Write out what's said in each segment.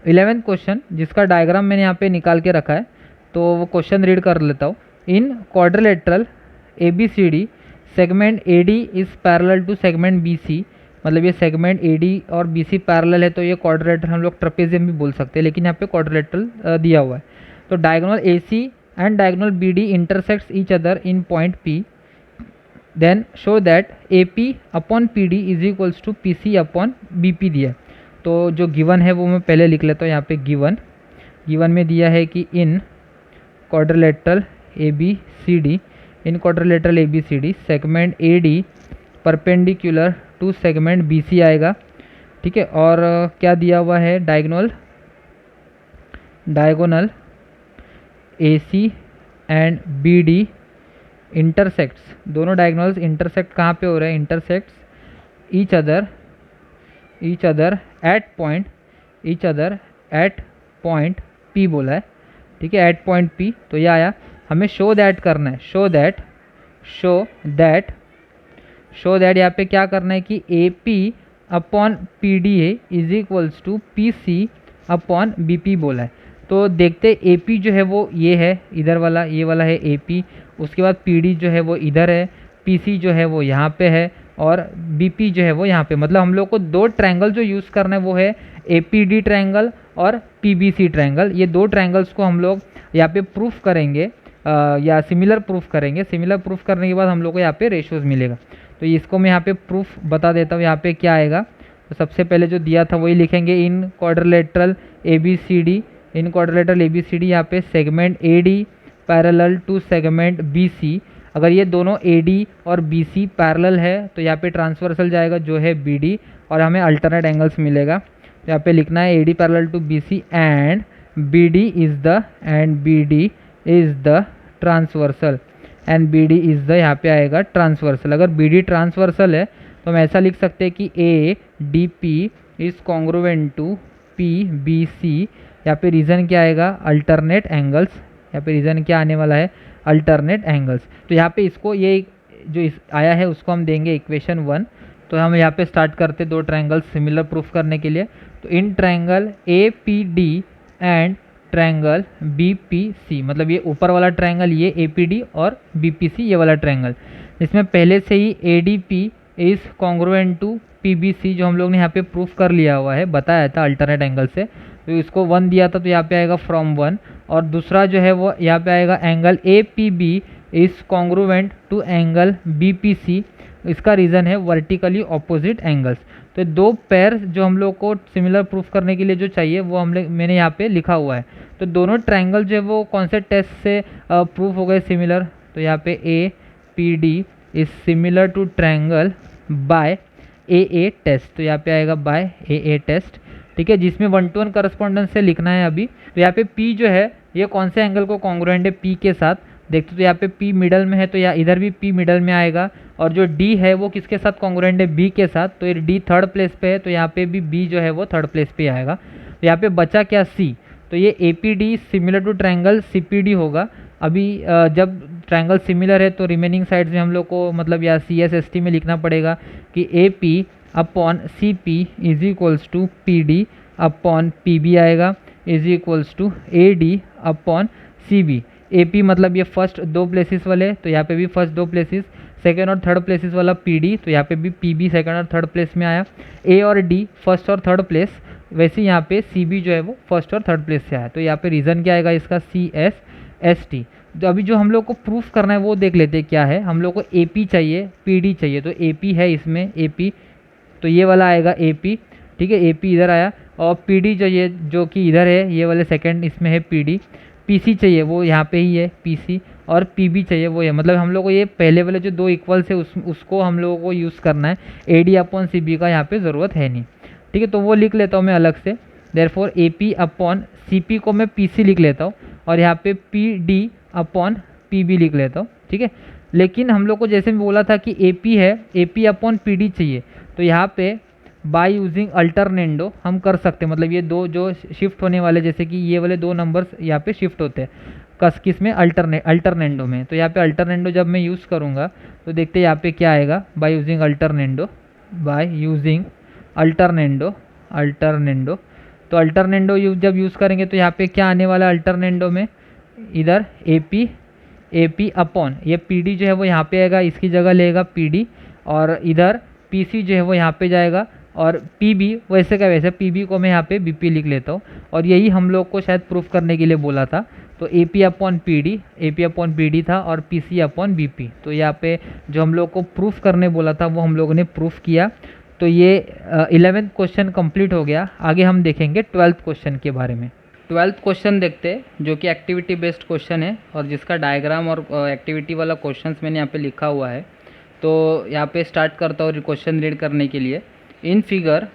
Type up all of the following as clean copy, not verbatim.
11th question जिसका diagram मैंने यहाँ पे निकाल के रखा है, तो वो क्वेश्चन रीड कर लेता हूँ। In quadrilateral ABCD segment AD is parallel to segment BC, मतलब ये सेगमेंट AD और BC पैरेलल है, तो ये क्वाड्रिलेटरल हम लोग ट्रेपेजियम भी बोल सकते हैं, लेकिन यहाँ पे क्वाड्रिलेटरल दिया हुआ है। तो diagonal AC and diagonal BD intersects each other in point P, then show that AP upon PD is equals to PC upon BP दिया है। तो जो गिवन है वो मैं पहले लिख लेता हूँ। यहाँ पे गिवन में दिया है कि in quadrilateral ABCD segment AD perpendicular to segment BC आएगा, ठीक है। और क्या दिया हुआ है, diagonal AC and BD intersects, दोनों डायगोनल्स इंटरसेक्ट कहाँ पे हो रहे हैं, intersects each other at point P बोला है, ठीक है, एट पॉइंट P। तो ये आया, हमें शो दैट करना है, शो दैट यहाँ पे क्या करना है कि AP upon PDA is equals to PC upon BP बोला है। तो देखते AP जो है वो ये है, इधर वाला, ये वाला है AP, उसके बाद PD जो है वो इधर है, PC जो है वो यहाँ पे है, और BP जो है वो यहाँ पे। मतलब हम लोग को दो ट्रायंगल जो यूज़ करना है वो है APD ट्रायंगल और PBC ट्रायंगल। ये दो ट्रायंगल्स को हम लोग यहाँ पे प्रूफ करेंगे या सिमिलर प्रूफ करेंगे। सिमिलर प्रूफ करने के बाद हम लोग को यहाँ पे रेशियोज मिलेगा। तो इसको मैं यहाँ पे प्रूफ बता देता हूँ। यहाँ पे क्या आएगा, तो सबसे पहले जो दिया था वही लिखेंगे, इन क्वाड्रिलेटरल ABCD यहाँ पे segment AD parallel to segment BC। अगर ये दोनों AD और BC पैरेलल है तो यहाँ पे ट्रांसवर्सल जाएगा जो है BD, और हमें अल्टरनेट एंगल्स मिलेगा। तो यहाँ पे लिखना है AD parallel to BC and BD is the transversal, यहाँ पे आएगा ट्रांसवर्सल। अगर BD ट्रांसवर्सल है तो हम ऐसा लिख सकते हैं कि ADP is congruent to PBC। यहाँ पे रीज़न क्या आएगा, अल्टरनेट एंगल्स। यहाँ पे रीज़न क्या आने वाला है, अल्टरनेट एंगल्स। तो यहाँ पे इसको, ये जो आया है उसको हम देंगे इक्वेशन 1। तो हम यहाँ पे स्टार्ट करते दो ट्रायंगल्स सिमिलर प्रूफ करने के लिए। तो in triangle APD and triangle BPC, मतलब ये ऊपर वाला ट्रायंगल ये APD और BPC ये वाला ट्रायंगल, इसमें पहले से ही ADP is congruent to PBC जो हम लोग ने यहाँ पे प्रूफ कर लिया हुआ है, बताया था अल्टरनेट एंगल से। तो इसको 1 दिया था तो यहाँ पे आएगा फ्रॉम 1, और दूसरा जो है वो यहाँ पे आएगा angle APB is congruent to angle BPC। इसका रीज़न है वर्टिकली ऑपोजिट एंगल्स। तो दो पेयर जो हम लोग को सिमिलर प्रूफ करने के लिए जो चाहिए वो मैंने यहाँ पे लिखा हुआ है। तो दोनों ट्रायंगल जो है वो कौन से टेस्ट से प्रूफ हो गए सिमिलर, तो यहाँ पे APD is similar to triangle by AA test. तो यहाँ पे आएगा बाय AA टेस्ट, ठीक है, जिसमें 1-to-1 करस्पॉन्डेंस से लिखना है अभी। तो यहाँ पे P जो है ये कौन से एंगल को कॉन्ग्रुएंट है P के साथ, देखते तो यहाँ पे P मिडल में है तो यहाँ इधर भी P मिडल में आएगा, और जो D है वो किसके साथ कॉन्ग्रुएंट है, B के साथ। तो ये D थर्ड प्लेस पे है तो यहाँ पे भी B जो है वो थर्ड प्लेस पे आएगा। तो यहाँ पे बचा क्या, C। तो ये APD similar to triangle CPD होगा। अभी जब ट्रायंगल सिमिलर है तो रिमेनिंग साइड्स में हम लोग को मतलब या CSST में लिखना पड़ेगा कि AP upon CP is equals to PD upon PB आएगा, is equals to AD upon CB। AP मतलब ये फर्स्ट दो प्लेसेस वाले, तो यहाँ पे भी फर्स्ट दो प्लेसेस, सेकेंड और थर्ड प्लेसेस वाला PD, तो यहाँ पे भी PB सेकेंड और थर्ड प्लेस में आया। A और D फर्स्ट और थर्ड प्लेस, वैसे यहाँ पे CB जो है वो फर्स्ट और थर्ड प्लेस से आया। तो यहाँ पे रीज़न क्या आएगा इसका, CSST। तो अभी जो हम लोग को प्रूफ करना है वो देख लेते हैं क्या है। हम लोग को AP चाहिए, PD चाहिए, तो AP है इसमें AP, तो ये वाला आएगा AP, ठीक है, AP इधर आया, और PD चाहिए जो कि इधर है, ये वाले सेकंड इसमें है PD। PC चाहिए वो यहाँ पे ही है PC, और PB चाहिए वो है, मतलब हम लोग को ये पहले वाले जो दो इक्वल्स है उसको हम लोगों को यूज़ करना है। AD अपॉन CB का यहाँ पे ज़रूरत है नहीं, ठीक है। तो वो लिख लेता हूँ मैं अलग से, देयरफॉर AP अपॉन CP को मैं PC लिख लेता हूँ, और यहाँ पे PD अपॉन PB लिख लेता हूँ, ठीक है। लेकिन हम लोग को जैसे मैं बोला था कि AP है, AP अपॉन PD चाहिए, तो यहाँ पे बाय यूजिंग अल्टरनेंडो हम कर सकते हैं। मतलब ये दो जो शिफ्ट होने वाले, जैसे कि ये वाले दो नंबर्स यहाँ पे शिफ्ट होते हैं किस में, अल्टरनेंडो में। तो यहाँ पे अल्टरनेंडो जब मैं यूज़ करूँगा तो देखते हैं यहाँ पे क्या आएगा, बाय यूजिंग अल्टरनेंडो। तो अल्टरनेंडो जब यूज़ करेंगे तो यहाँ पे क्या आने वाला है अल्टरनेंडो में, इधर ए पी अपॉन ये पी डी जो है वो यहाँ पे आएगा, इसकी जगह लेगा पी डी, और इधर पी सी जो है वो यहाँ पे जाएगा, और पी बी वैसे का वैसे पी बी को मैं यहाँ पे बी पी लिख लेता हूँ। और यही हम लोग को शायद प्रूफ करने के लिए बोला था। तो A P upon P D था और P C upon B P. तो यहाँ पे जो हम लोग को प्रूफ करने बोला था वो हम लोगों ने प्रूफ किया। तो ये 11th क्वेश्चन कंप्लीट हो गया। आगे हम देखेंगे 12th क्वेश्चन के बारे में। 12th क्वेश्चन देखते हैं जो कि एक्टिविटी बेस्ड क्वेश्चन है और जिसका डायग्राम और एक्टिविटी वाला क्वेश्चंस मैंने यहाँ पे लिखा हुआ है। तो यहाँ पे स्टार्ट करता हूँ क्वेश्चन रीड करने के लिए। In figure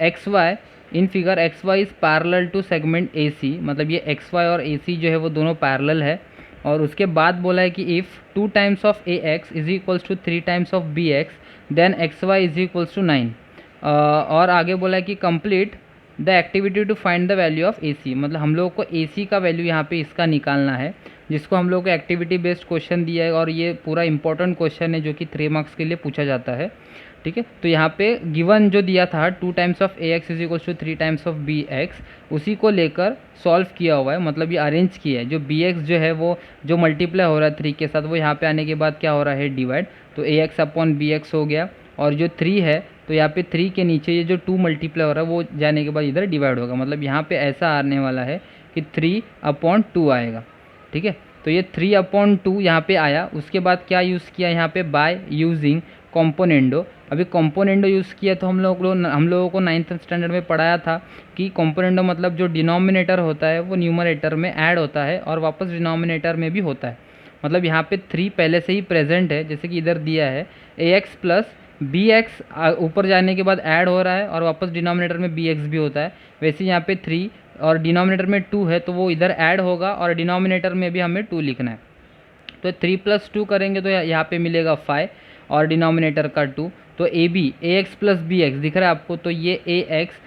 X Y is parallel to segment A C, मतलब ये एक्स वाई और ए सी जो है वो दोनों पैरेलल है। और उसके बाद बोला है कि if 2 times of A X is equals to 3 times of B X then X Y is equals to 9। और आगे बोला है कि complete the activity to find the value of A C, मतलब हम लोग को ए सी का वैल्यू यहाँ पे इसका निकालना है, जिसको हम लोग को एक्टिविटी बेस्ड क्वेश्चन दिया है। और ये पूरा इंपॉर्टेंट क्वेश्चन है जो कि 3 मार्क्स के लिए पूछा जाता है। ठीक है, तो यहाँ पे गिवन जो दिया था 2 times of A X is equals to 3 times of B X, उसी को लेकर सॉल्व किया हुआ है, मतलब ये अरेंज किया है। जो बी एक्स जो है वो जो मल्टीप्लाई हो रहा है 3 के साथ, वो यहाँ पे आने के बाद क्या हो रहा है डिवाइड। तो ए एक्स अपॉन बी एक्स हो गया, और जो 3 है तो यहाँ पे 3 के नीचे ये जो 2 मल्टीप्लाई हो रहा है वो जाने के बाद इधर डिवाइड होगा। मतलब यहाँ पे ऐसा आने वाला है कि 3/2 आएगा। ठीक है, तो ये 3/2 यहाँ पे आया। उसके बाद क्या यूज़ किया यहाँ पे, बाय यूजिंग कॉम्पोनेंडो। अभी कॉम्पोनेंडो यूज़ किया तो हम लोगों को 9th स्टैंडर्ड में पढ़ाया था कि कॉम्पोनेंडो मतलब जो डिनोमिनेटर होता है वो न्यूमरेटर में ऐड होता है और वापस डिनोमिनेटर में भी होता है। मतलब यहाँ पे 3 पहले से ही प्रेजेंट है, जैसे कि इधर दिया है ए एक्स प्लस बी एक्स ऊपर जाने के बाद ऐड हो रहा है और वापस डिनोमिनेटर में बी एक्स भी होता है। वैसे यहाँ पे 3 और डिनोमिनेटर में 2 है तो वो इधर ऐड होगा और डिनोमिनेटर में भी हमें 2 लिखना है। तो 3 + 2 करेंगे तो यहाँ पे मिलेगा 5 और डिनोमिनेटर का 2। तो ए एक्स प्लस बी एक्स दिख रहा है आपको, तो ये ए एक्स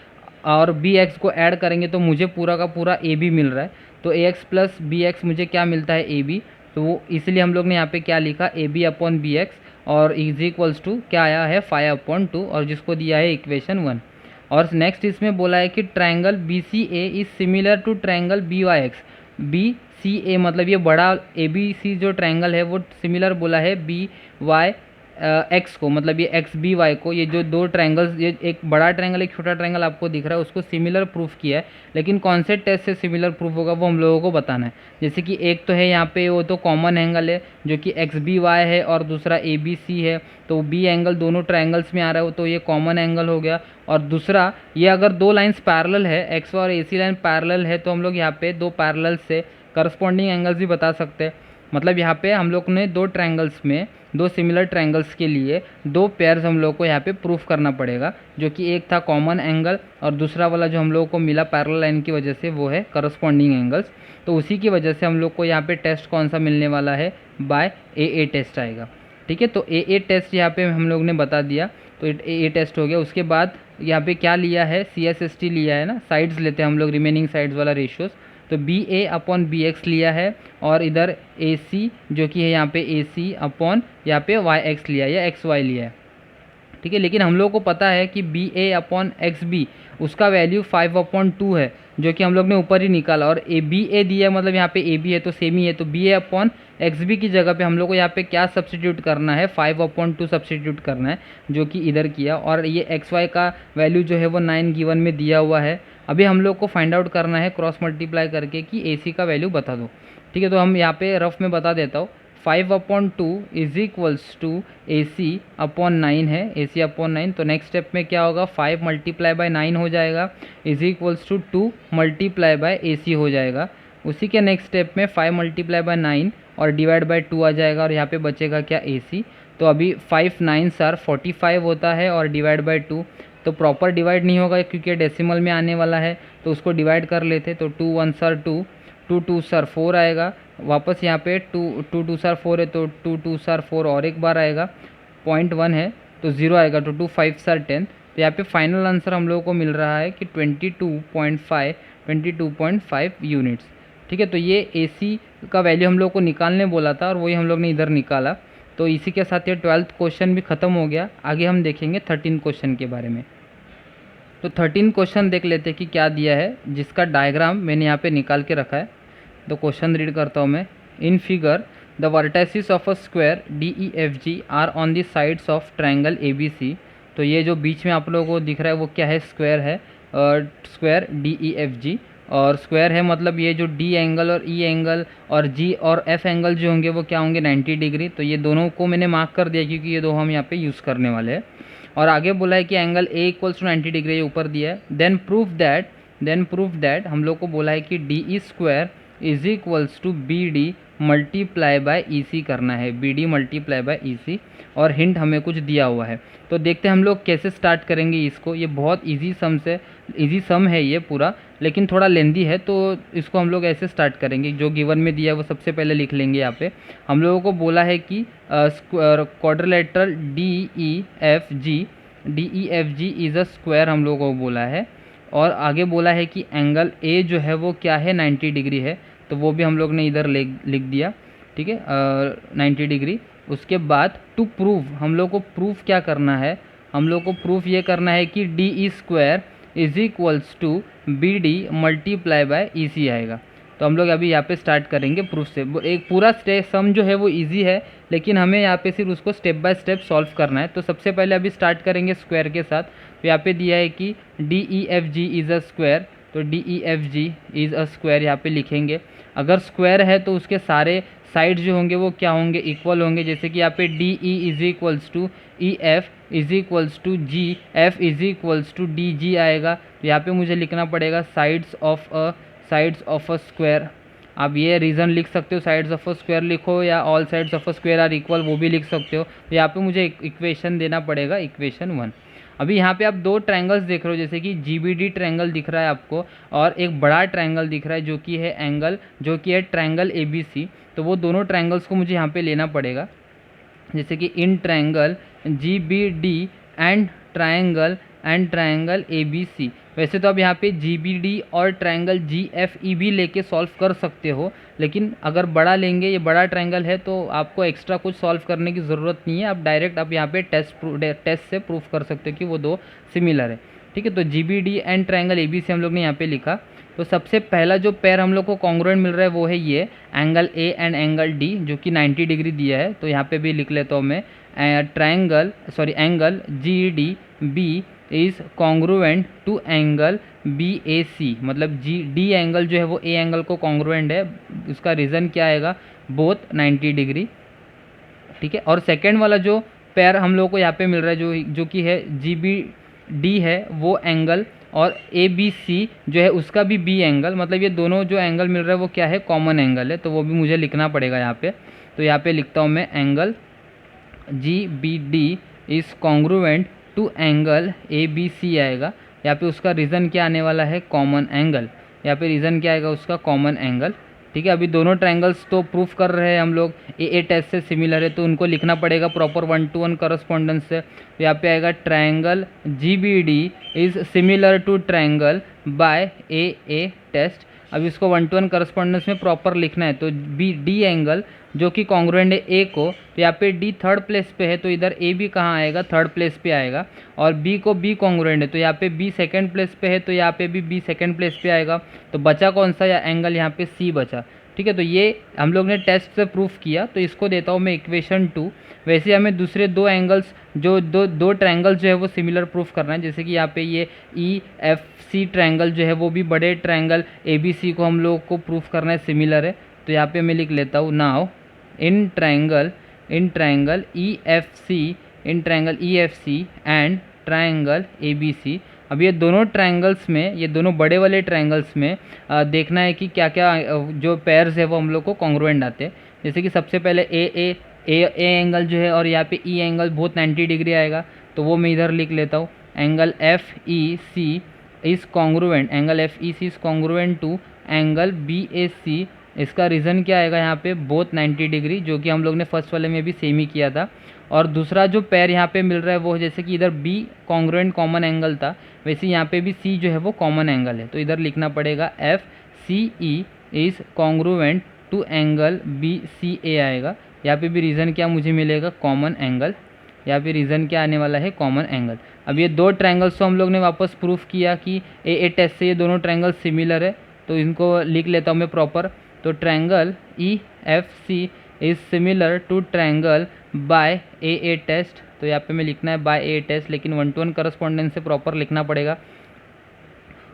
और बी एक्स को ऐड करेंगे तो मुझे पूरा का पूरा ए बी मिल रहा है। तो ए एक्स प्लस बी एक्स मुझे क्या मिलता है, ए बी। तो वो इसलिए हम लोग ने यहाँ पे क्या लिखा, A B upon B X, और इज इक्वल्स टू क्या आया है 5/2, और जिसको दिया है इक्वेशन 1। और नेक्स्ट इसमें बोला है कि triangle B C A is similar to triangle B Y X. B C A मतलब ये बड़ा ए बी सी जो ट्रायंगल है वो सिमिलर बोला है बी वाई एक्स को, मतलब ये एक्स बी वाई को। ये जो 2 ट्रायंगल्स, ये एक बड़ा ट्रायंगल एक छोटा ट्रायंगल आपको दिख रहा है, उसको सिमिलर प्रूफ किया है। लेकिन कौन से टेस्ट से सिमिलर प्रूफ होगा वो हम लोगों को बताना है। जैसे कि एक तो है यहाँ पे वो तो कॉमन एंगल है जो कि एक्स बी वाई है, और दूसरा ए बी सी है। तो बी एंगल दोनों ट्रायंगल्स में आ रहा है तो ये कॉमन एंगल हो गया। और दूसरा ये अगर 2 लाइन्स पैरेलल है, एक्स और ए सी लाइन पैरेलल है, तो हम लोग यहाँ पे 2 पैरेलल से करस्पॉन्डिंग एंगल्स भी बता सकते हैं। मतलब यहाँ पे हम लोग ने 2 ट्रायंगल्स में 2 सिमिलर ट्रायंगल्स के लिए 2 पेयर्स हम लोग को यहाँ पे प्रूफ करना पड़ेगा, जो कि एक था कॉमन एंगल और दूसरा वाला जो हम लोग को मिला पैरेलल लाइन की वजह से वो है करस्पॉन्डिंग एंगल्स। तो उसी की वजह से हम लोग को यहाँ पे टेस्ट कौन सा मिलने वाला है, बाय ए टेस्ट आएगा। ठीक है, तो ए टेस्ट यहाँ पे हम लोग ने बता दिया, तो ए टेस्ट हो गया। उसके बाद यहाँ पे क्या लिया है, CSST लिया है ना, साइड्स लेते हैं हम लोग, रिमेनिंग साइड्स वाला रेशियोज। तो बी ए अपॉन बी एक्स लिया है, और इधर ए सी जो कि है यहाँ पे ए सी अपॉन यहाँ पे वाई एक्स लिया है या एक्स वाई लिया है। ठीक है, लेकिन हम लोग को पता है कि बी ए अपॉन एक्स बी उसका वैल्यू 5/2 है, जो कि हम लोग ने ऊपर ही निकाला। और ए बी ए दिया है, मतलब यहाँ पे ए बी है तो सेम ही है। तो बी ए अपॉन एक्स बी की जगह पे हम लोग को यहाँ पे क्या सब्सटीट्यूट करना है, 5/2 सब्सटीट्यूट करना है, जो कि इधर किया। और ये एक्स वाई का वैल्यू जो है वो 9 गिवन में दिया हुआ है। अभी हम लोग को फाइंड आउट करना है क्रॉस मल्टीप्लाई करके कि ए सी का वैल्यू बता दो। ठीक है, तो हम यहाँ पे रफ में बता देता हूँ। 5/2 is equals to A C upon 9 है, ए सी अपॉन 9। तो नेक्स्ट स्टेप में क्या होगा, 5 × 9 हो जाएगा, इज इक्वल्स टू 2 × ए सी हो जाएगा। उसी के नेक्स्ट स्टेप में 5 × 9 और डिवाइड बाय 2 आ जाएगा, और यहाँ पे बचेगा क्या, ए सी। तो अभी 5 9 सर 45 होता है, और डिवाइड बाय 2 तो प्रॉपर डिवाइड नहीं होगा क्योंकि डेसिमल में आने वाला है, तो उसको डिवाइड कर लेते। तो 2 1 सर 2, 2 2 सर 4 आएगा। वापस यहाँ पे 2 2 सर 4 है, तो 2 2 सर 4 और एक बार आएगा, 0.1 है तो 0 आएगा। तो 2 5 सर 10। तो यहाँ पे फाइनल आंसर हम लोगों को मिल रहा है कि 22.5 यूनिट्स। ठीक है, तो ये ए सी का वैल्यू हम लोग को निकालने बोला था और वही हम लोग ने इधर निकाला। तो इसी के साथ ये 12th क्वेश्चन भी ख़त्म हो गया। आगे हम देखेंगे 13 क्वेश्चन के बारे में। तो 13 क्वेश्चन देख लेते हैं कि क्या दिया है, जिसका डायग्राम मैंने यहाँ पे निकाल के रखा है। तो क्वेश्चन रीड करता हूँ मैं। In figure the vertices of a square DEFG are on the sides of triangle ABC। तो ये जो बीच में आप लोगों को दिख रहा है वो क्या है, स्क्वायर है, स्क्वायर DEFG। और स्क्वायर है मतलब ये जो D एंगल और E एंगल और G और F एंगल जो होंगे वो क्या होंगे, 90 डिग्री। तो ये दोनों को मैंने मार्क कर दिया क्योंकि ये दो हम यहाँ पे यूज़ करने वाले हैं। और आगे बोला है कि angle A equals to 90 degree, ये ऊपर दिया है। देन प्रूफ दैट हम लोग को बोला है कि DE square is equals to BD multiply by EC करना है, BD मल्टीप्लाई बाय EC। और हिंट हमें कुछ दिया हुआ है। तो देखते हैं हम लोग कैसे स्टार्ट करेंगे इसको। ये बहुत इजी सम है ये पूरा, लेकिन थोड़ा लेंदी है। तो इसको हम लोग ऐसे स्टार्ट करेंगे, जो गिवन में दिया है वो सबसे पहले लिख लेंगे यहाँ पे। हम लोगों को बोला है कि quadrilateral DEFG is a square हम लोगों को बोला है। और आगे बोला है कि एंगल A जो है वो क्या है, 90 डिग्री है। तो वो भी हम लोग ने इधर लिख दिया, ठीक है, 90 डिग्री। उसके बाद टू प्रूव, हम लोग को प्रूफ क्या करना है, हम लोग को प्रूफ ये करना है कि DE square is equals to BD multiply by EC आएगा। तो हम लोग अभी यहाँ पे स्टार्ट करेंगे प्रूफ से। एक पूरा सम जो है वो इजी है, लेकिन हमें यहाँ पे सिर्फ उसको स्टेप बाय स्टेप सॉल्व करना है। तो सबसे पहले अभी स्टार्ट करेंगे स्क्वायर के साथ। तो यहाँ पे दिया है कि DEFG इज़ अ स्क्वायर। तो DEFG इज़ अ स्क्वायर यहाँ पे लिखेंगे। अगर स्क्वायर है तो उसके सारे साइड जो होंगे वो क्या होंगे, इक्वल होंगे। जैसे कि यहाँ पे DE is equals to EF is equals to GF is equals to DG आएगा। तो यहाँ पे मुझे लिखना पड़ेगा साइड्स ऑफ अ स्क्वायर। आप ये रीज़न लिख सकते हो, साइड्स ऑफ अ स्क्वायर लिखो या all sides of a square are equal, वो भी लिख सकते हो। तो यहाँ पे मुझे इक्वेशन देना पड़ेगा, इक्वेशन 1। अभी यहाँ पे आप दो ट्रायंगल्स देख रहे हो, जैसे कि GBD ट्रायंगल दिख रहा है आपको, और एक बड़ा ट्रायंगल दिख रहा है जो कि है ट्रायंगल ABC। तो वो दोनों ट्रायंगल्स को मुझे यहाँ पे लेना पड़ेगा। जैसे कि in triangle GBD and triangle ABC। वैसे तो आप यहाँ पे GBD और ट्रायंगल GFE भी लेके सॉल्व कर सकते हो, लेकिन अगर बड़ा लेंगे, ये बड़ा ट्रायंगल है, तो आपको एक्स्ट्रा कुछ सॉल्व करने की ज़रूरत नहीं है। आप डायरेक्ट आप यहाँ पे टेस्ट से प्रूफ कर सकते हो कि वो दो सिमिलर है, ठीक है। तो GBD एंड ट्रायंगल ABC हम लोग ने यहाँ पे लिखा। तो सबसे पहला जो पेयर हम लोग को कॉन्ग्रुएंट मिल रहा है वो है ये angle A and angle D, जो कि 90 डिग्री दिया है। तो यहाँ पे भी लिख लेता हूँ मैं, angle GDB is congruent to angle BAC। मतलब D एंगल जो है वो A एंगल को कॉन्ग्रुएंट है। उसका रीज़न क्या आएगा, बोथ 90 डिग्री, ठीक है। और सेकेंड वाला जो पेयर हम लोग को यहाँ पे मिल रहा है जो कि है GBD है वो एंगल, और ABC जो है उसका भी B एंगल, मतलब ये दोनों जो एंगल मिल रहा है वो क्या है, कॉमन एंगल है। तो वो भी मुझे लिखना पड़ेगा यहाँ पे। तो यहाँ पे लिखता हूँ मैं, angle GBD is congruent to angle ABC आएगा। यहाँ पे उसका रीज़न क्या आने वाला है, कॉमन एंगल। यहाँ पे रीज़न क्या आएगा उसका, कॉमन एंगल, ठीक है। अभी दोनों ट्रायंगल्स तो प्रूफ कर रहे हैं हम लोग, ए टेस्ट से सिमिलर है, तो उनको लिखना पड़ेगा प्रॉपर 1-to-1 करस्पॉन्डेंस से। तो यहाँ पे आएगा triangle GBD is similar to triangle by A test. अब इसको 1-to-1 करस्पॉन्डेंस में प्रॉपर लिखना है। तो D एंगल जो कि कॉन्ग्रुएंट है A को, तो यहाँ पे D थर्ड प्लेस पे है, तो इधर A भी कहाँ आएगा, थर्ड प्लेस पे आएगा। और B को B कॉन्ग्रुएंट है, तो यहाँ पे B सेकंड प्लेस पे है, तो यहाँ पे भी B सेकंड प्लेस पे आएगा। तो बचा कौन सा, या एंगल यहाँ पे C बचा, ठीक है। तो ये हम लोग ने टेस्ट से प्रूफ किया। तो इसको देता हूँ मैं इक्वेशन 2। वैसे हमें दूसरे दो एंगल्स जो दो ट्रायंगल जो है वो सिमिलर प्रूफ करना है। जैसे कि यहाँ पे ये EFC ट्रायंगल जो है वो भी बड़े ट्रायंगल ABC को हम लोग को प्रूफ करना है सिमिलर है। तो यहाँ पे मैं लिख लेता हूँ, now in triangle EFC and triangle ABC। अब ये दोनों ट्रायंगल्स में, ये दोनों बड़े वाले ट्रायंगल्स में देखना है कि क्या क्या जो पेयर्स है वो हम लोग को कॉन्ग्रुएंट आते हैं। जैसे कि सबसे पहले ए एंगल जो है और यहाँ पे E एंगल बहुत 90 डिग्री आएगा, तो वो मैं इधर लिख लेता हूँ, angle FEC is congruent to angle BAC। इसका रीज़न क्या आएगा यहाँ पे, बोथ 90 डिग्री, जो कि हम लोग ने फर्स्ट वाले में भी सेम ही किया था। और दूसरा जो पेयर यहाँ पे मिल रहा है वो, जैसे कि इधर B कॉन्ग्रुएंट कॉमन एंगल था, वैसे यहाँ पे भी C जो है वो कॉमन एंगल है। तो इधर लिखना पड़ेगा FCE is congruent to angle BCA आएगा। यहाँ पे भी रीज़न क्या मुझे मिलेगा, कॉमन एंगल। यहाँ पे रीज़न क्या आने वाला है, कॉमन एंगल। अब ये दो ट्रायंगल्स तो हम लोग ने वापस प्रूफ किया कि ए टेस्ट से ये दोनों ट्रायंगल सिमिलर है, तो इनको लिख लेता हूँ मैं प्रॉपर। तो triangle EFC is similar to triangle by A test, तो यहाँ पे मैं लिखना है बाय ए टेस्ट, लेकिन 1-to-1 करस्पॉन्डेंस से प्रॉपर लिखना पड़ेगा।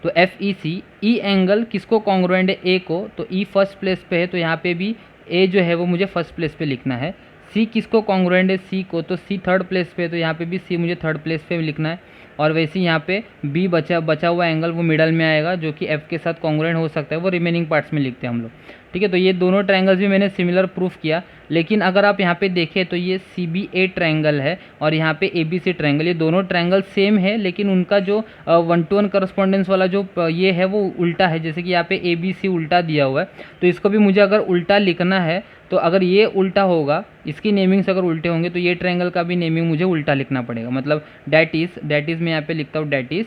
तो FEC, ई एंगल किसको कॉन्ग्रुएंट है, ए को, तो ई फर्स्ट प्लेस पे है, तो यहाँ पे भी ए जो है वो मुझे फर्स्ट प्लेस पे लिखना है। सी किसको कॉन्ग्रुएंट है, सी को, तो सी थर्ड प्लेस पे है, तो यहाँ पे भी सी मुझे थर्ड प्लेस पे लिखना है। और वैसे ही यहाँ पे बी बचा हुआ एंगल वो मिडल में आएगा, जो कि एफ के साथ कॉन्ग्रुएंट हो सकता है, वो रिमेनिंग पार्ट्स में लिखते हैं हम लोग। ठीक है, तो ये दोनों ट्रायंगल्स भी मैंने सिमिलर प्रूफ किया। लेकिन अगर आप यहाँ पे देखें तो ये CBA ट्रायंगल है और यहाँ पे ABC ट्रायंगल, ये दोनों ट्रायंगल सेम है, लेकिन उनका जो 1-to-1 करस्पॉन्डेंस वाला जो ये है वो उल्टा है। जैसे कि यहाँ पे ABC उल्टा दिया हुआ है, तो इसको भी मुझे अगर उल्टा लिखना है, तो अगर ये उल्टा होगा, इसकी नेमिंग्स अगर उल्टे होंगे, तो ये ट्रायंगल का भी नेमिंग मुझे उल्टा लिखना पड़ेगा। मतलब डैट इज़ मैं यहाँ पे लिखता हूँ, डैट इज़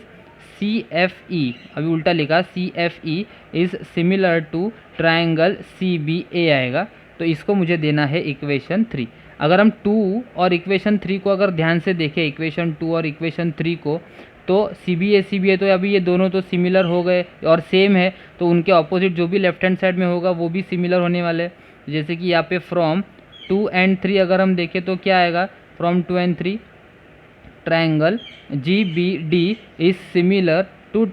CFE, अभी उल्टा लिखा, CFE is similar to triangle CBA आएगा। तो इसको मुझे देना है इक्वेशन 3। अगर हम 2 और इक्वेशन 3 को अगर ध्यान से देखें, इक्वेशन 2 और इक्वेशन 3 को, तो CBA तो अभी ये दोनों तो सिमिलर हो गए और सेम है, तो उनके ऑपोजिट जो भी लेफ्ट हैंड साइड में होगा वो भी सिमिलर होने वाले हैं। जैसे कि यहाँ पे फ्रॉम 2 and 3 अगर हम देखें तो क्या आएगा, from 2 and 3 triangle GBD is similar to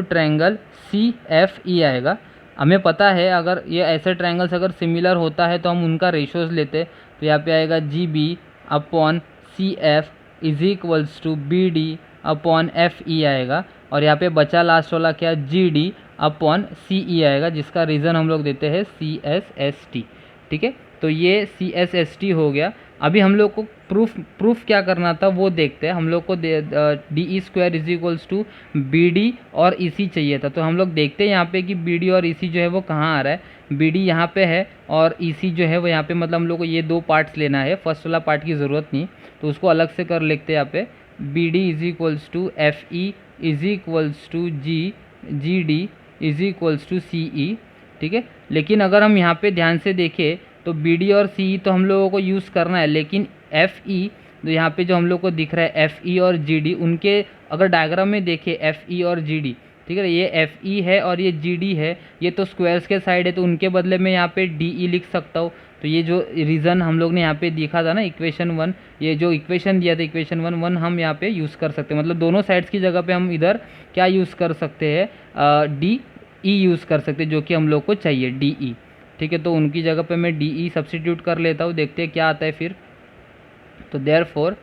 triangle CFE आएगा। हमें पता है अगर ये ऐसे ट्रायंगल्स अगर सिमिलर होता है तो हम उनका रेशोज़ लेते, तो यहाँ पे आएगा GB/CF is equals to BD/FE आएगा। और यहाँ पे बचा लास्ट वाला क्या, GD/CE आएगा, जिसका रीज़न हम लोग देते हैं CSST। ठीक है, तो ये CSST हो गया। अभी हम लोग को प्रूफ क्या करना था वो देखते हैं। हम लोग को DE² is equals to BD और EC चाहिए था, तो हम लोग देखते हैं यहाँ पे कि BD और EC जो है वो कहाँ आ रहा है। BD यहाँ पे है और EC जो है वो यहाँ पे, मतलब हम लोग को ये दो पार्ट्स लेना है, फर्स्ट वाला पार्ट की ज़रूरत नहीं, तो उसको अलग से कर लिखते हैं यहाँ पे। BD is equals to FE is equals to GD is equals to CE। ठीक है, लेकिन अगर हम यहाँ पे ध्यान से देखें तो BD और CE तो हम लोगों को यूज़ करना है, लेकिन FE तो यहाँ पे जो हम लोग को दिख रहा है FE और GD, उनके अगर डायग्राम में देखें FE और GD, ठीक है, ये FE है और ये GD है, ये तो स्क्वायर्स के साइड है, तो उनके बदले में यहाँ पे DE लिख सकता हूँ। तो ये जो रीज़न हम लोग ने यहाँ पे देखा था ना इक्वेशन 1, ये जो इक्वेशन दिया था इक्वेशन 1 हम यहाँ पे यूज़ कर सकते हैं। मतलब दोनों साइड्स की जगह पे हम इधर क्या यूज़ कर सकते हैं, DE यूज़ कर सकते हैं, जो कि हम लोग को चाहिए DE। ठीक है, तो उनकी जगह पे मैं DE सब्स्टिट्यूट कर लेता हूँ, देखते हैं क्या आता है फिर। तो therefore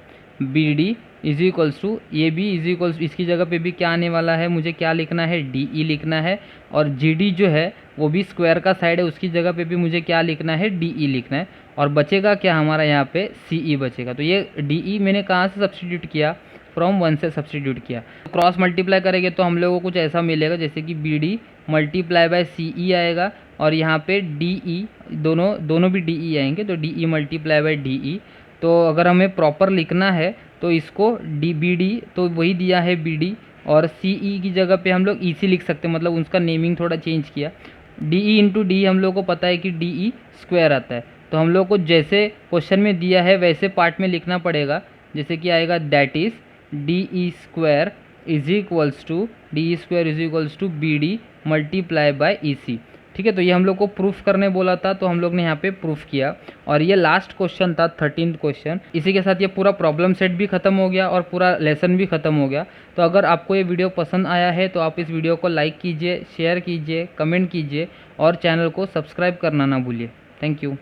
BD is equals to, ये भी इज इक्वल्स, इसकी जगह पे भी क्या आने वाला है, मुझे क्या लिखना है, DE लिखना है। और GD जो है वो भी स्क्वायर का साइड है, उसकी जगह पे भी मुझे क्या लिखना है, DE लिखना है। और बचेगा क्या हमारा यहाँ पे, CE बचेगा। तो ये DE मैंने कहाँ से सब्स्टिट्यूट किया, फ्रॉम 1 से सब्स्टिट्यूट किया। क्रॉस मल्टीप्लाई करेंगे तो हम लोगों को कुछ ऐसा मिलेगा, जैसे कि BD मल्टीप्लाई बाय CE आएगा, और यहाँ पे DE दोनों भी DE आएंगे, तो DE मल्टीप्लाई बाय DE। तो अगर हमें प्रॉपर लिखना है तो इसको BD तो वही दिया है BD, और CE की जगह पे हम लोग EC लिख सकते हैं, मतलब उसका नेमिंग थोड़ा चेंज किया। DE इंटू DE हम लोग को पता है कि DE स्क्वायर आता है, तो हम लोग को जैसे क्वेश्चन में दिया है वैसे पार्ट में लिखना पड़ेगा। जैसे कि आएगा that is DE² is equals to BD multiply by EC। ठीक है, तो ये हम लोग को प्रूफ करने बोला था, तो हम लोग ने यहाँ पे प्रूफ किया। और ये लास्ट क्वेश्चन था 13th क्वेश्चन। इसी के साथ ये पूरा प्रॉब्लम सेट भी खत्म हो गया और पूरा लेसन भी खत्म हो गया। तो अगर आपको ये वीडियो पसंद आया है तो आप इस वीडियो को लाइक कीजिए, शेयर कीजिए, कमेंट कीजिए और चैनल को सब्सक्राइब करना ना भूलिए। Thank you.